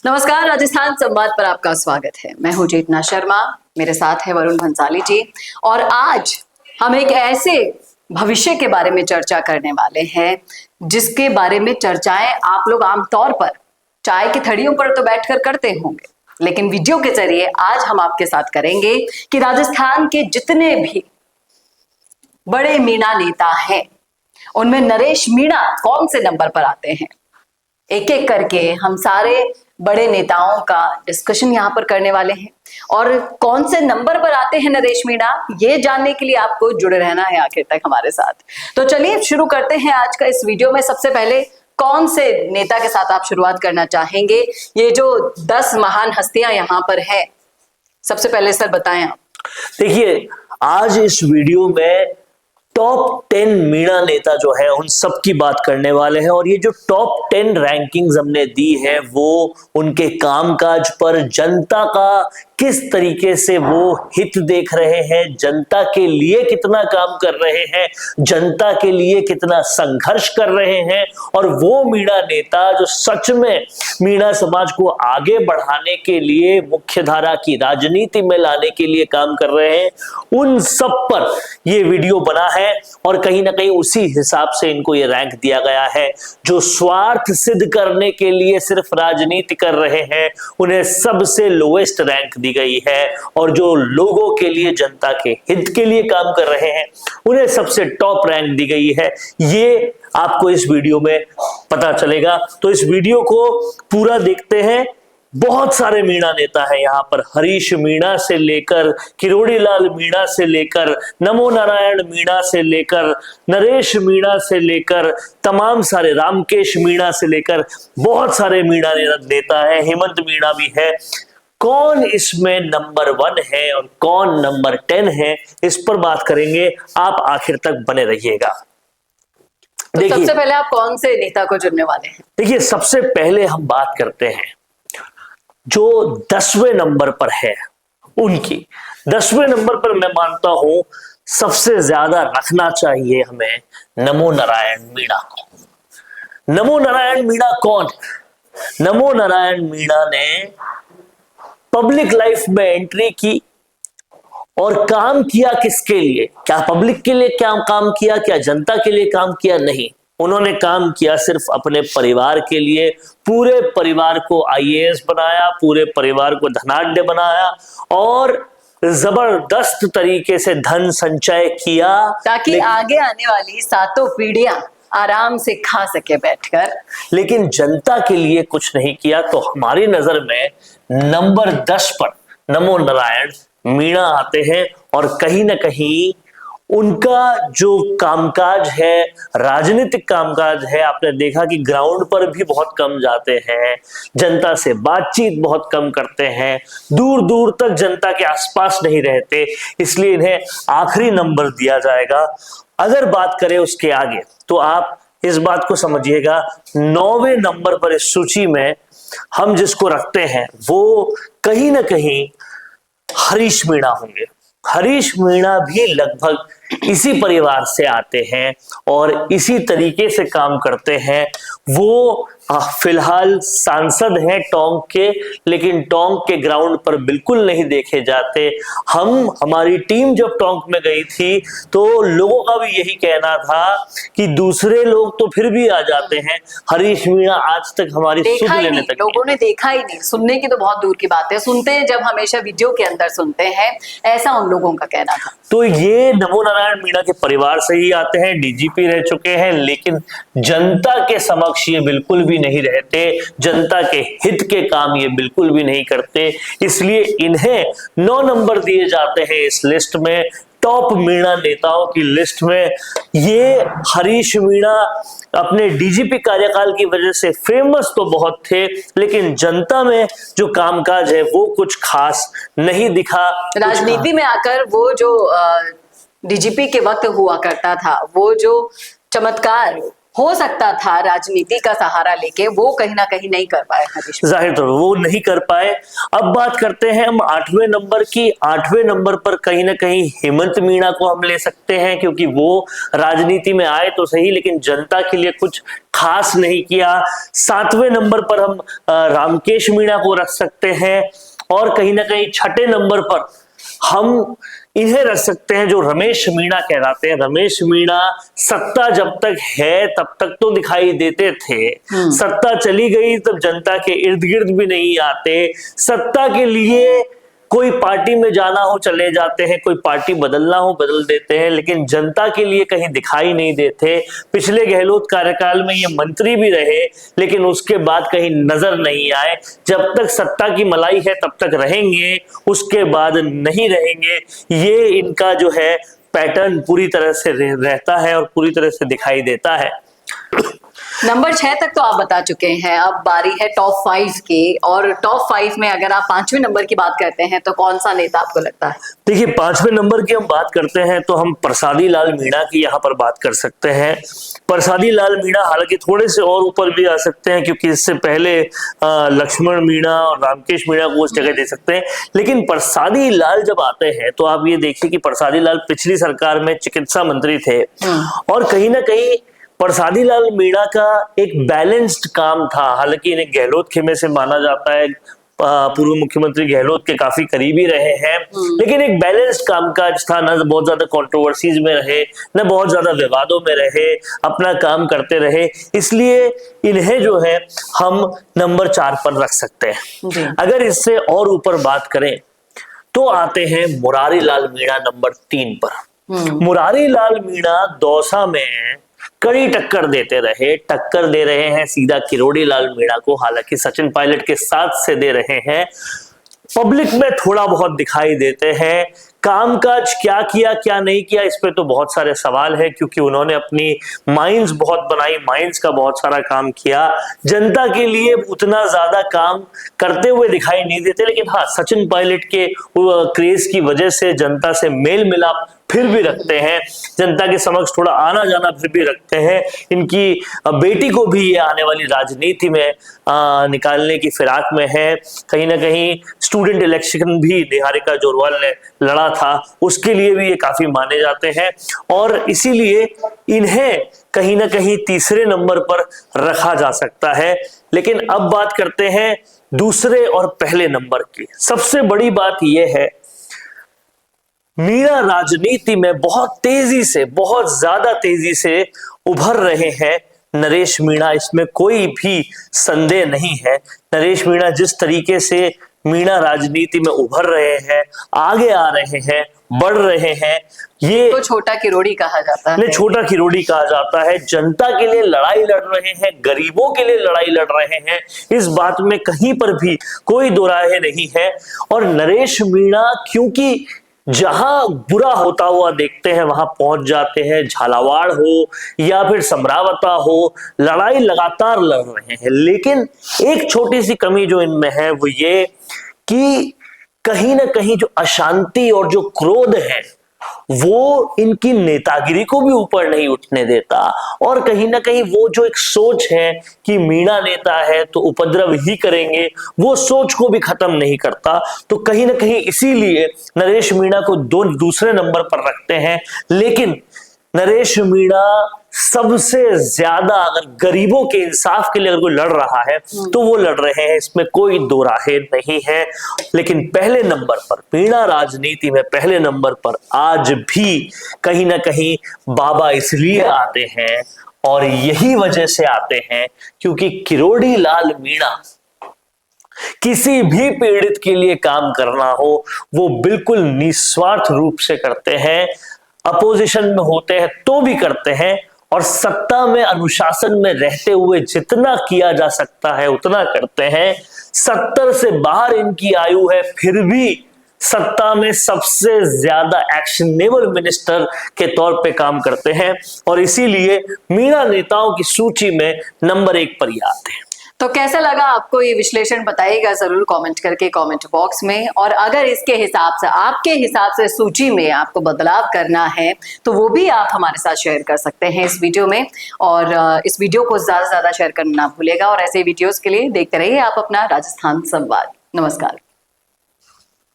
नमस्कार, राजस्थान संवाद पर आपका स्वागत है। मैं हूं चेतना शर्मा, मेरे साथ है वरुण भंसाली जी। और आज हम एक ऐसे भविष्य के बारे में चर्चा करने वाले हैं जिसके बारे में चर्चाएं आप लोग आमतौर पर चाय की थड़ियों पर तो बैठकर करते होंगे, लेकिन वीडियो के जरिए आज हम आपके साथ करेंगे कि राजस्थान के जितने भी बड़े मीणा नेता हैं उनमें नरेश मीणा कौन से नंबर पर आते हैं। एक एक करके हम सारे बड़े नेताओं का डिस्कशन यहाँ पर करने वाले हैं और कौन से नंबर पर आते हैं नरेश मीणा, ये जानने के लिए आपको जुड़े रहना है आखिर तक हमारे साथ। तो चलिए शुरू करते हैं आज का इस वीडियो में। सबसे पहले कौन से नेता के साथ आप शुरुआत करना चाहेंगे? ये जो 10 महान हस्तियां यहाँ पर हैं, सबसे पहले सर बताएं आप। देखिए, आज इस वीडियो में टॉप 10 मीणा नेता जो है उन सब की बात करने वाले हैं। और ये जो टॉप 10 रैंकिंग्स हमने दी है वो उनके कामकाज पर, जनता का किस तरीके से वो हित देख रहे हैं, जनता के लिए कितना काम कर रहे हैं, जनता के लिए कितना संघर्ष कर रहे हैं, और वो मीणा नेता जो सच में मीणा समाज को आगे बढ़ाने के लिए, मुख्यधारा की राजनीति में लाने के लिए काम कर रहे हैं, उन सब पर ये वीडियो बना है। और कहीं ना कहीं उसी हिसाब से इनको ये रैंक दिया गया है। जो स्वार्थ सिद्ध करने के लिए सिर्फ राजनीति कर रहे हैं उन्हें सबसे लोएस्ट रैंक दी गई है, और जो लोगों के लिए, जनता के हित के लिए काम कर रहे हैं उन्हें सबसे टॉप रैंक दी गई है। ये आपको इस वीडियो में पता चलेगा, तो इस वीडियो को पूरा देखते हैं। बहुत सारे मीणा नेता हैं यहाँ पर, हरीश मीणा से लेकर किरोड़ी लाल मीणा से लेकर नमो नारायण मीणा से लेकर नरेश मीणा से लेकर तमाम सारे रामकेश मीणा से लेकर बहुत सारे मीणा नेता हैं। हेमंत मीणा भी है। कौन इसमें नंबर 1 है और कौन नंबर 10 है, इस पर बात करेंगे। आप आखिर तक बने रहिएगा। तो सबसे पहले आप कौन से नेता को चुनने वाले हैं? देखिए, सबसे पहले हम बात करते हैं जो 10वें नंबर पर है उनकी। 10वें नंबर पर मैं मानता हूं सबसे ज्यादा रखना चाहिए हमें नमो नारायण मीणा को। नमो नारायण मीणा कौन? नमो नारायण मीणा ने पब्लिक लाइफ में एंट्री की और काम किया किसके लिए? क्या पब्लिक के लिए क्या काम किया? क्या जनता के लिए काम किया? नहीं, उन्होंने काम किया सिर्फ अपने परिवार के लिए। पूरे परिवार को आईएएस बनाया, पूरे परिवार को धनाढ्य बनाया और जबरदस्त तरीके से धन संचय किया ताकि आगे आने वाली 7 पीढ़ियां आराम से खा सके बैठकर। लेकिन जनता के लिए कुछ नहीं किया। तो हमारी नजर में नंबर 10 पर नमो नारायण मीणा आते हैं। और कहीं ना कहीं उनका जो कामकाज है, राजनीतिक कामकाज है, आपने देखा कि ग्राउंड पर भी बहुत कम जाते हैं, जनता से बातचीत बहुत कम करते हैं, दूर दूर तक जनता के आसपास नहीं रहते, इसलिए इन्हें आखिरी नंबर दिया जाएगा। अगर बात करें उसके आगे तो आप इस बात को समझिएगा, 9वें नंबर पर इस सूची में हम जिसको रखते हैं वो कहीं ना कहीं हरीश मीणा होंगे। हरीश मीणा भी लगभग इसी परिवार से आते हैं और इसी तरीके से काम करते हैं। वो फिलहाल सांसद हैं टोंक के, लेकिन टोंक के ग्राउंड पर बिल्कुल नहीं देखे जाते। हमारी टीम जब टोंक में गई थी तो लोगों का भी यही कहना था कि दूसरे लोग तो फिर भी आ जाते हैं, हरीश मीणा आज तक हमारी सुध लेने तक लोगों ने देखा ही नहीं। सुनने की तो बहुत दूर की बात है, सुनते हैं जब हमेशा वीडियो के अंदर सुनते हैं, ऐसा उन लोगों का कहना था। तो ये नमो नारायण मीणा के परिवार से ही आते हैं, डीजीपी रह चुके हैं, लेकिन जनता के समक्ष ये बिल्कुल भी नहीं रहते, जनता के हित के काम ये बिल्कुल भी नहीं करते, इसलिए इन्हें 9 नंबर दिए जाते हैं इस लिस्ट में, टॉप मीणा नेताओं की लिस्ट में। ये हरीश मीणा अपने डीजीपी कार्यकाल की वजह से फेमस तो बहुत थे, लेकिन जनता में जो कामकाज है वो कुछ खास नहीं दिखा। राजनीति में आकर वो जो डीजीपी के वक्त हुआ करता था, वो जो चमत्कार हो सकता था राजनीति का सहारा लेके, वो कहीं ना कहीं नहीं कर पाए हरीश। जाहिर तौर वो नहीं कर पाए। अब बात करते हैं हम 8वें नंबर की। 8वें नंबर पर कहीं ना कहीं हेमंत मीणा को हम ले सकते हैं, क्योंकि वो राजनीति में आए तो सही लेकिन जनता के लिए कुछ खास नहीं किया। 7वें नंबर पर हम रामकेश मीणा को रख सकते हैं, और कहीं ना कहीं 6ठे नंबर पर हम इन्हें रख सकते हैं जो रमेश मीणा कहलाते हैं। रमेश मीणा सत्ता जब तक है तब तक तो दिखाई देते थे, सत्ता चली गई तब जनता के इर्द गिर्द भी नहीं आते। सत्ता के लिए कोई पार्टी में जाना हो चले जाते हैं, कोई पार्टी बदलना हो बदल देते हैं, लेकिन जनता के लिए कहीं दिखाई नहीं देते। पिछले गहलोत कार्यकाल में ये मंत्री भी रहे लेकिन उसके बाद कहीं नजर नहीं आए। जब तक सत्ता की मलाई है तब तक रहेंगे, उसके बाद नहीं रहेंगे। ये इनका जो है पैटर्न पूरी तरह से रहता है और पूरी तरह से दिखाई देता है। नंबर 6 तक तो आप बता चुके हैं, अब बारी है टॉप 5 की। और टॉप 5 में अगर आप 5वें नंबर की बात करते हैं तो कौन सा नेता आपको लगता है? देखिए, 5वें नंबर की हम बात करते हैं तो हम प्रसादी लाल मीणा की यहाँ पर बात कर सकते हैं। प्रसादी लाल मीणा हालांकि थोड़े से और ऊपर भी आ सकते हैं, क्योंकि इससे पहले लक्ष्मण मीणा और रामकेश मीणा को उस जगह दे सकते हैं, लेकिन प्रसादी लाल जब आते हैं तो आप ये देखिए कि प्रसादी लाल पिछली सरकार में चिकित्सा मंत्री थे, और कहीं ना कहीं प्रसादी लाल मीणा का एक बैलेंस्ड काम था। हालांकि इन्हें गहलोत खेमे से माना जाता है, पूर्व मुख्यमंत्री गहलोत के काफी करीबी रहे हैं, लेकिन एक बैलेंस्ड कामकाज था, न बहुत ज्यादा कंट्रोवर्सीज में रहे, न बहुत ज्यादा विवादों में रहे, अपना काम करते रहे। इसलिए इन्हें जो है हम नंबर 4 पर रख सकते हैं। अगर इससे और ऊपर बात करें तो आते हैं मुरारी लाल मीणा नंबर 3 पर। मुरारी लाल मीणा दौसा में कड़ी टक्कर देते रहे, टक्कर दे रहे हैं सीधा किरोड़ी लाल मीणा को, हालांकि सचिन पायलट के साथ से दे रहे हैं। पब्लिक में थोड़ा बहुत दिखाई देते हैं, कामकाज क्या किया क्या नहीं किया इस पे तो बहुत सारे सवाल है, क्योंकि उन्होंने अपनी माइंस बहुत बनाई, माइंस का बहुत सारा काम किया, जनता के लिए उतना ज्यादा काम करते हुए दिखाई नहीं देते। लेकिन हाँ, सचिन पायलट के क्रेज की वजह से जनता से मेल मिलाप फिर भी रखते हैं, जनता के समक्ष थोड़ा आना जाना फिर भी रखते हैं। इनकी बेटी को भी ये आने वाली राजनीति में निकालने की फिराक में है। कहीं ना कहीं स्टूडेंट इलेक्शन भी निहारिका जोरवाल ने लड़ा था, उसके लिए भी ये काफी माने जाते हैं, और इसीलिए इन्हें कहीं ना कहीं 3रे नंबर पर रखा जा सकता है। लेकिन अब बात करते हैं दूसरे और पहले नंबर की। सबसे बड़ी बात यह है, मीणा राजनीति में बहुत तेजी से, बहुत ज्यादा तेजी से उभर रहे हैं। नरेश मीणा, इसमें कोई भी संदेह नहीं है। नरेश मीणा जिस तरीके से मीणा राजनीति में उभर रहे हैं, आगे आ रहे हैं, बढ़ रहे हैं, ये तो छोटा किरोड़ी कहा जाता है। छोटा किरोड़ी कहा जाता है। जनता के लिए लड़ाई लड़ रहे हैं, गरीबों के लिए लड़ाई लड़ रहे हैं, इस बात में कहीं पर भी कोई दो राय नहीं है। और नरेश मीणा क्योंकि जहां बुरा होता हुआ देखते हैं वहां पहुंच जाते हैं, झालावाड़ हो या फिर समरावता हो, लड़ाई लगातार लड़ रहे हैं। लेकिन एक छोटी सी कमी जो इनमें है वो ये कि कहीं ना कहीं जो अशांति और जो क्रोध है वो इनकी नेतागिरी को भी ऊपर नहीं उठने देता, और कहीं ना कहीं वो जो एक सोच है कि मीणा नेता है तो उपद्रव ही करेंगे, वो सोच को भी खत्म नहीं करता। तो कहीं ना कहीं इसीलिए नरेश मीणा को दूसरे नंबर पर रखते हैं। लेकिन नरेश मीणा सबसे ज्यादा अगर गरीबों के इंसाफ के लिए अगर कोई लड़ रहा है तो वो लड़ रहे हैं, इसमें कोई दो राहे नहीं है। लेकिन पहले नंबर पर, मीणा राजनीति में पहले नंबर पर आज भी कहीं ना कहीं बाबा इसलिए आते हैं, और यही वजह से आते हैं क्योंकि किरोड़ी लाल मीणा किसी भी पीड़ित के लिए काम करना हो वो बिल्कुल निस्वार्थ रूप से करते हैं। अपोजिशन में होते हैं तो भी करते हैं, और सत्ता में अनुशासन में रहते हुए जितना किया जा सकता है उतना करते हैं। 70 से बाहर इनकी आयु है, फिर भी सत्ता में सबसे ज्यादा एक्शनेबल मिनिस्टर के तौर पे काम करते हैं, और इसीलिए मीणा नेताओं की सूची में नंबर 1 पर ही आते हैं। तो कैसा लगा आपको ये विश्लेषण, बताइएगा जरूर कमेंट करके कमेंट बॉक्स में। और अगर इसके हिसाब से, आपके हिसाब से सूची में आपको बदलाव करना है तो वो भी आप हमारे साथ शेयर कर सकते हैं इस वीडियो में। और इस वीडियो को ज्यादा से ज्यादा शेयर करना ना भूलेगा। और ऐसे वीडियोस के लिए देखते रहिए आप अपना राजस्थान संवाद। नमस्कार।